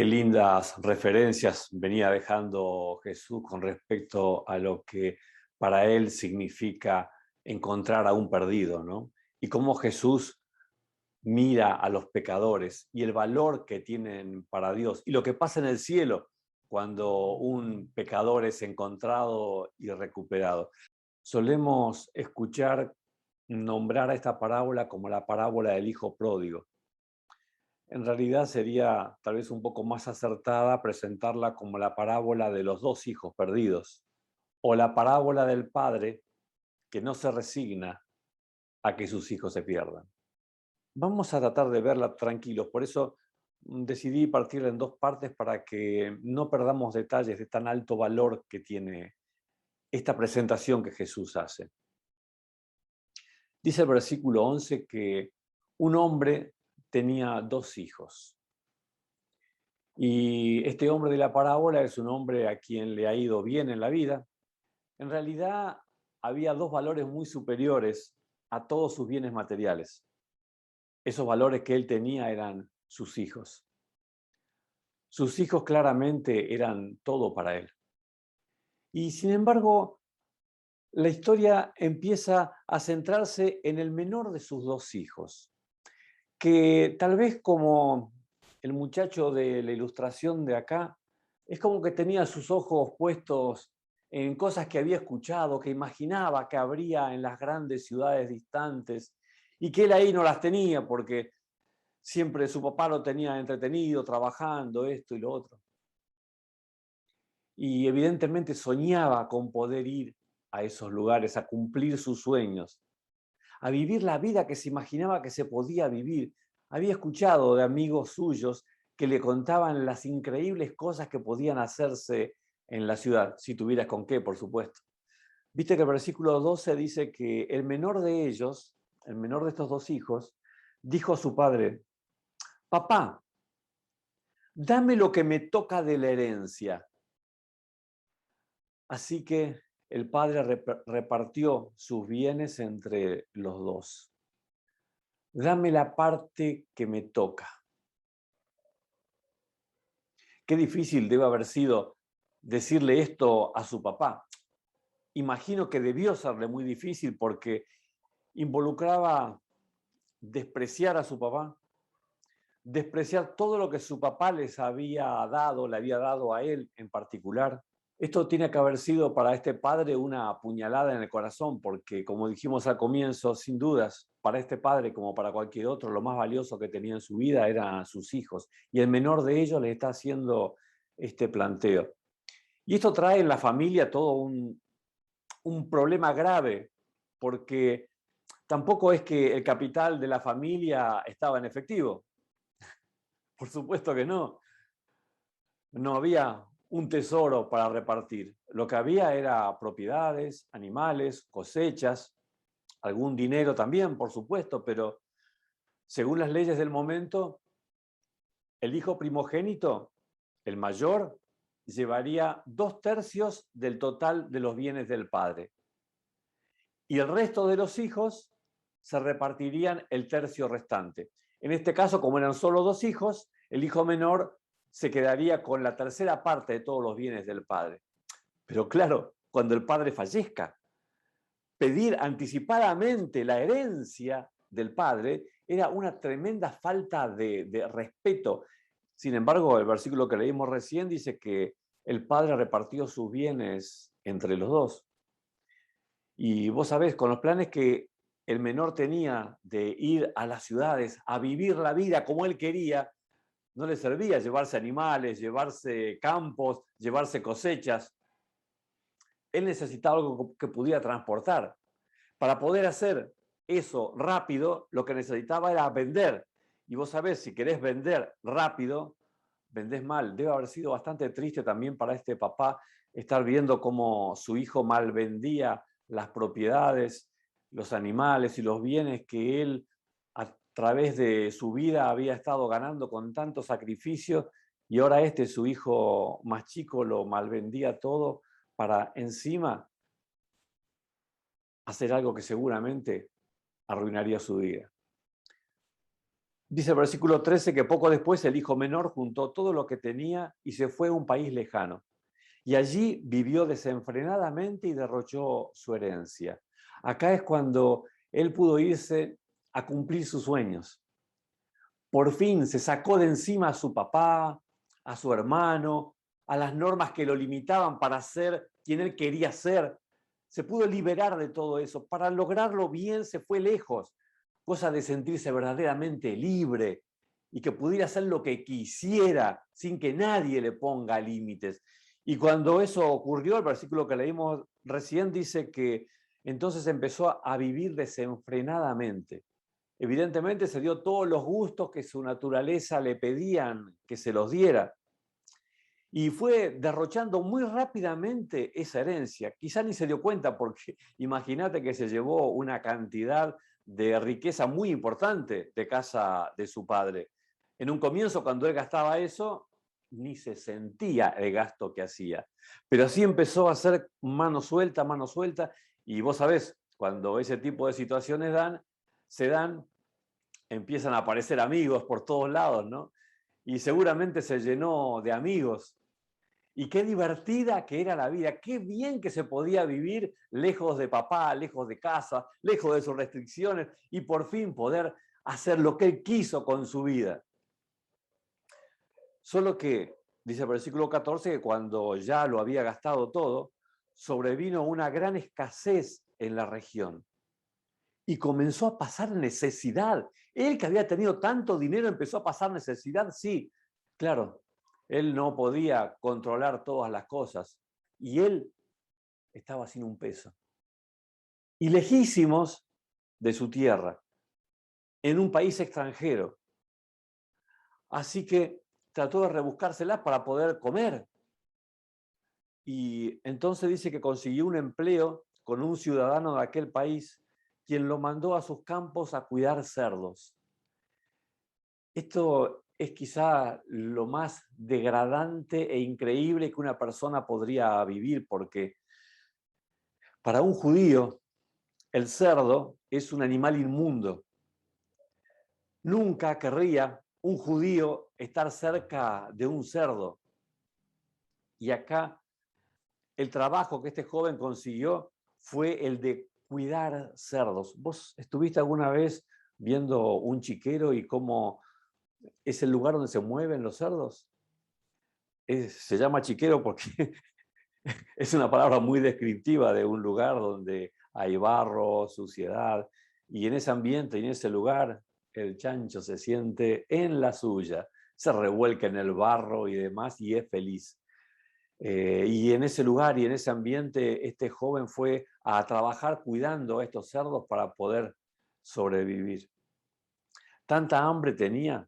Qué lindas referencias venía dejando Jesús con respecto a lo que para él significa encontrar a un perdido, ¿no? Y cómo Jesús mira a los pecadores y el valor que tienen para Dios y lo que pasa en el cielo cuando un pecador es encontrado y recuperado. Solemos escuchar nombrar a esta parábola como la parábola del hijo pródigo. En realidad sería tal vez un poco más acertada presentarla como la parábola de los dos hijos perdidos o la parábola del padre que no se resigna a que sus hijos se pierdan. Vamos a tratar de verla tranquilos, por eso decidí partirla en dos partes para que no perdamos detalles de tan alto valor que tiene esta presentación que Jesús hace. Dice el versículo 11 que un hombre tenía dos hijos. Y este hombre de la parábola es un hombre a quien le ha ido bien en la vida. En realidad había dos valores muy superiores a todos sus bienes materiales. Esos valores que él tenía eran sus hijos. Sus hijos claramente eran todo para él. Y sin embargo, la historia empieza a centrarse en el menor de sus dos hijos, que tal vez como el muchacho de la ilustración de acá, es como que tenía sus ojos puestos en cosas que había escuchado, que imaginaba que habría en las grandes ciudades distantes, y que él ahí no las tenía porque siempre su papá lo tenía entretenido, trabajando, esto y lo otro. Y evidentemente soñaba con poder ir a esos lugares, a cumplir sus sueños, a vivir la vida que se imaginaba que se podía vivir. Había escuchado de amigos suyos que le contaban las increíbles cosas que podían hacerse en la ciudad, si tuvieras con qué, por supuesto. Viste que el versículo 12 dice que el menor de ellos, el menor de estos dos hijos, dijo a su padre: papá, dame lo que me toca de la herencia. Así que el padre repartió sus bienes entre los dos. Dame la parte que me toca. Qué difícil debe haber sido decirle esto a su papá. Imagino que debió serle muy difícil porque involucraba despreciar a su papá, despreciar todo lo que su papá les había dado, le había dado a él en particular. Esto tiene que haber sido para este padre una puñalada en el corazón, porque como dijimos al comienzo, sin dudas, para este padre como para cualquier otro, lo más valioso que tenía en su vida eran sus hijos. Y el menor de ellos le está haciendo este planteo. Y esto trae en la familia todo un problema grave, porque tampoco es que el capital de la familia estaba en efectivo. Por supuesto que no. No había un tesoro para repartir. Lo que había era propiedades, animales, cosechas, algún dinero también, por supuesto, pero según las leyes del momento, el hijo primogénito, el mayor, llevaría 2/3 del total de los bienes del padre. Y el resto de los hijos se repartirían el tercio restante. En este caso, como eran solo dos hijos, el hijo menor se quedaría con la tercera parte de todos los bienes del padre. Pero claro, cuando el padre fallezca, pedir anticipadamente la herencia del padre era una tremenda falta de respeto. Sin embargo, el versículo que leímos recién dice que el padre repartió sus bienes entre los dos. Y vos sabés, con los planes que el menor tenía de ir a las ciudades, a vivir la vida como él quería, no le servía llevarse animales, llevarse campos, llevarse cosechas. Él necesitaba algo que pudiera transportar. Para poder hacer eso rápido, lo que necesitaba era vender. Y vos sabés, si querés vender rápido, vendés mal. Debe haber sido bastante triste también para este papá estar viendo cómo su hijo mal vendía las propiedades, los animales y los bienes que él a través de su vida había estado ganando con tanto sacrificio, y ahora su hijo más chico, lo malvendía todo para encima hacer algo que seguramente arruinaría su vida. Dice el versículo 13 que poco después el hijo menor juntó todo lo que tenía y se fue a un país lejano. Y allí vivió desenfrenadamente y derrochó su herencia. Acá es cuando él pudo irse a cumplir sus sueños. Por fin se sacó de encima a su papá, a su hermano, a las normas que lo limitaban para ser quien él quería ser. Se pudo liberar de todo eso. Para lograrlo bien se fue lejos, cosa de sentirse verdaderamente libre y que pudiera hacer lo que quisiera sin que nadie le ponga límites. Y cuando eso ocurrió, el versículo que leímos recién dice que entonces empezó a vivir desenfrenadamente. Evidentemente se dio todos los gustos que su naturaleza le pedían que se los diera. Y fue derrochando muy rápidamente esa herencia. Quizá ni se dio cuenta porque imagínate que se llevó una cantidad de riqueza muy importante de casa de su padre. En un comienzo, cuando él gastaba eso, ni se sentía el gasto que hacía. Pero así empezó a hacer mano suelta, y vos sabés, cuando ese tipo de situaciones se dan, empiezan a aparecer amigos por todos lados, ¿no? Y seguramente se llenó de amigos. Y qué divertida que era la vida, qué bien que se podía vivir lejos de papá, lejos de casa, lejos de sus restricciones y por fin poder hacer lo que él quiso con su vida. Solo que, dice el versículo 14, que cuando ya lo había gastado todo, sobrevino una gran escasez en la región y comenzó a pasar necesidad. Él que había tenido tanto dinero empezó a pasar necesidad, sí, claro, él no podía controlar todas las cosas y él estaba sin un peso. Y lejísimos de su tierra, en un país extranjero. Así que trató de rebuscárselas para poder comer. Y entonces dice que consiguió un empleo con un ciudadano de aquel país, quien lo mandó a sus campos a cuidar cerdos. Esto es quizá lo más degradante e increíble que una persona podría vivir, porque para un judío el cerdo es un animal inmundo. Nunca querría un judío estar cerca de un cerdo. Y acá el trabajo que este joven consiguió fue el de cuidar cerdos. ¿Vos estuviste alguna vez viendo un chiquero y cómo es el lugar donde se mueven los cerdos? Se llama chiquero porque es una palabra muy descriptiva de un lugar donde hay barro, suciedad, y en ese ambiente y en ese lugar el chancho se siente en la suya, se revuelca en el barro y demás y es feliz. Y en ese lugar y en ese ambiente este joven fue a trabajar cuidando a estos cerdos para poder sobrevivir. Tanta hambre tenía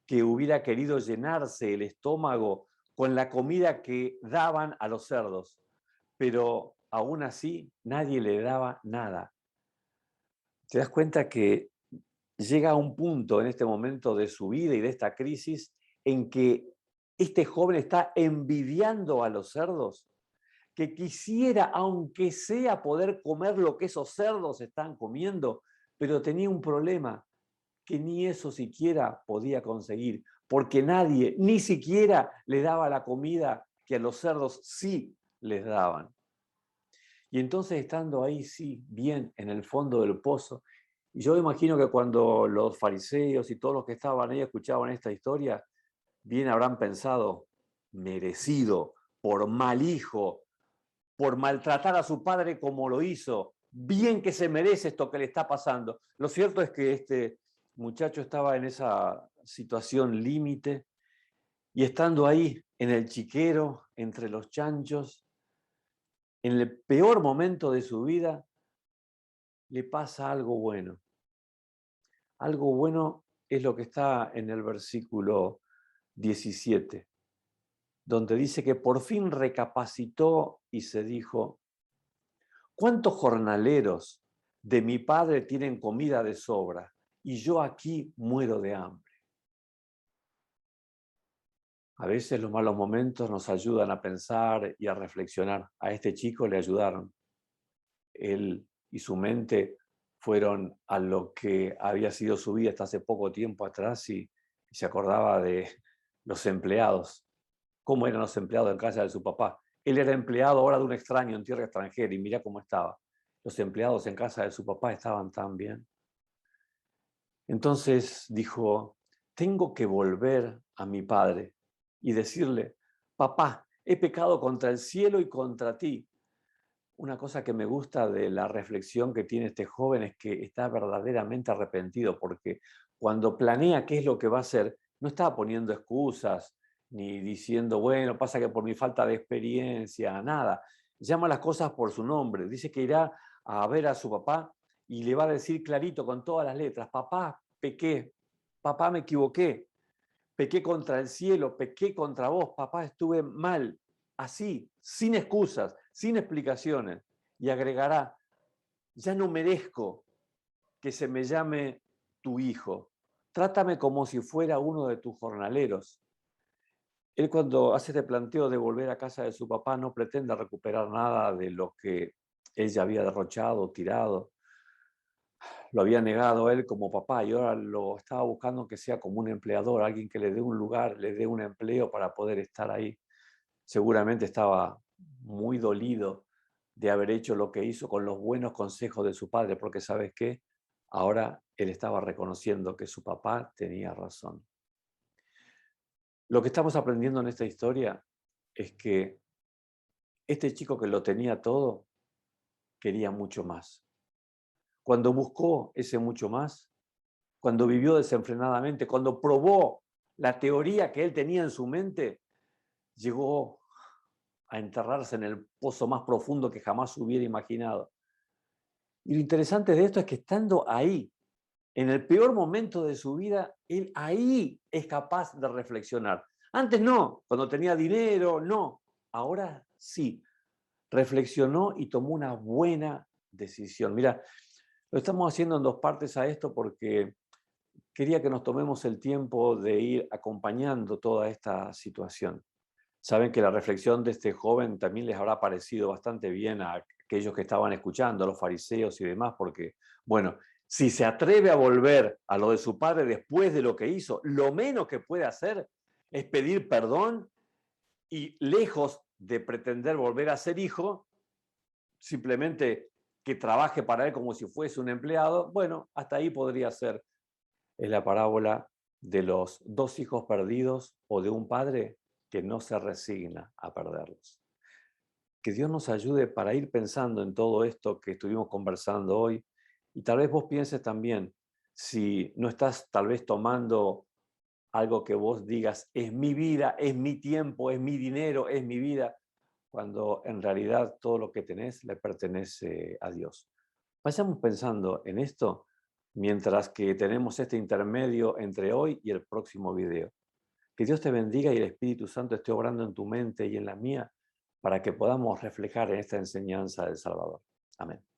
que hubiera querido llenarse el estómago con la comida que daban a los cerdos, pero aún así nadie le daba nada. Te das cuenta que llega a un punto en este momento de su vida y de esta crisis en que este joven está envidiando a los cerdos, que quisiera, aunque sea, poder comer lo que esos cerdos están comiendo, pero tenía un problema, que ni eso siquiera podía conseguir, porque nadie, ni siquiera le daba la comida que a los cerdos sí les daban. Y entonces estando ahí, sí, bien en el fondo del pozo, y yo imagino que cuando los fariseos y todos los que estaban ahí escuchaban esta historia, bien habrán pensado, merecido, por mal hijo, por maltratar a su padre como lo hizo, bien que se merece esto que le está pasando. Lo cierto es que este muchacho estaba en esa situación límite y estando ahí en el chiquero, entre los chanchos, en el peor momento de su vida, le pasa algo bueno. Algo bueno es lo que está en el versículo 17, donde dice que por fin recapacitó y se dijo, ¿cuántos jornaleros de mi padre tienen comida de sobra y yo aquí muero de hambre? A veces los malos momentos nos ayudan a pensar y a reflexionar. A este chico le ayudaron. Él y su mente fueron a lo que había sido su vida hasta hace poco tiempo atrás y se acordaba de los empleados, cómo eran los empleados en casa de su papá. Él era empleado ahora de un extraño en tierra extranjera y mira cómo estaba. Los empleados en casa de su papá estaban tan bien. Entonces dijo, tengo que volver a mi padre y decirle, papá, he pecado contra el cielo y contra ti. Una cosa que me gusta de la reflexión que tiene este joven es que está verdaderamente arrepentido, porque cuando planea qué es lo que va a hacer, no estaba poniendo excusas, ni diciendo, bueno, pasa que por mi falta de experiencia, nada. Llama las cosas por su nombre. Dice que irá a ver a su papá y le va a decir clarito con todas las letras, papá, pequé, papá, me equivoqué, pequé contra el cielo, pequé contra vos, papá, estuve mal, así, sin excusas, sin explicaciones. Y agregará, ya no merezco que se me llame tu hijo, trátame como si fuera uno de tus jornaleros. Él cuando hace este planteo de volver a casa de su papá no pretende recuperar nada de lo que él ya había derrochado, tirado, lo había negado a él como papá y ahora lo estaba buscando que sea como un empleador, alguien que le dé un lugar, le dé un empleo para poder estar ahí. Seguramente estaba muy dolido de haber hecho lo que hizo con los buenos consejos de su padre, porque ¿sabes qué? Ahora él estaba reconociendo que su papá tenía razón. Lo que estamos aprendiendo en esta historia es que este chico que lo tenía todo quería mucho más. Cuando buscó ese mucho más, cuando vivió desenfrenadamente, cuando probó la teoría que él tenía en su mente, llegó a enterrarse en el pozo más profundo que jamás hubiera imaginado. Y lo interesante de esto es que estando ahí, en el peor momento de su vida, él ahí es capaz de reflexionar. Antes no, cuando tenía dinero, no. Ahora sí, reflexionó y tomó una buena decisión. Mira, lo estamos haciendo en dos partes a esto porque quería que nos tomemos el tiempo de ir acompañando toda esta situación. Saben que la reflexión de este joven también les habrá parecido bastante bien a aquellos que estaban escuchando, a los fariseos y demás, porque, bueno, si se atreve a volver a lo de su padre después de lo que hizo, lo menos que puede hacer es pedir perdón y lejos de pretender volver a ser hijo, simplemente que trabaje para él como si fuese un empleado, bueno, hasta ahí podría ser. Es la parábola de los dos hijos perdidos o de un padre que no se resigna a perderlos. Que Dios nos ayude para ir pensando en todo esto que estuvimos conversando hoy y tal vez vos pienses también, si no estás tal vez tomando algo que vos digas, es mi vida, es mi tiempo, es mi dinero, es mi vida, cuando en realidad todo lo que tenés le pertenece a Dios. Vayamos pensando en esto mientras que tenemos este intermedio entre hoy y el próximo video. Que Dios te bendiga y el Espíritu Santo esté obrando en tu mente y en la mía para que podamos reflejar en esta enseñanza del Salvador. Amén.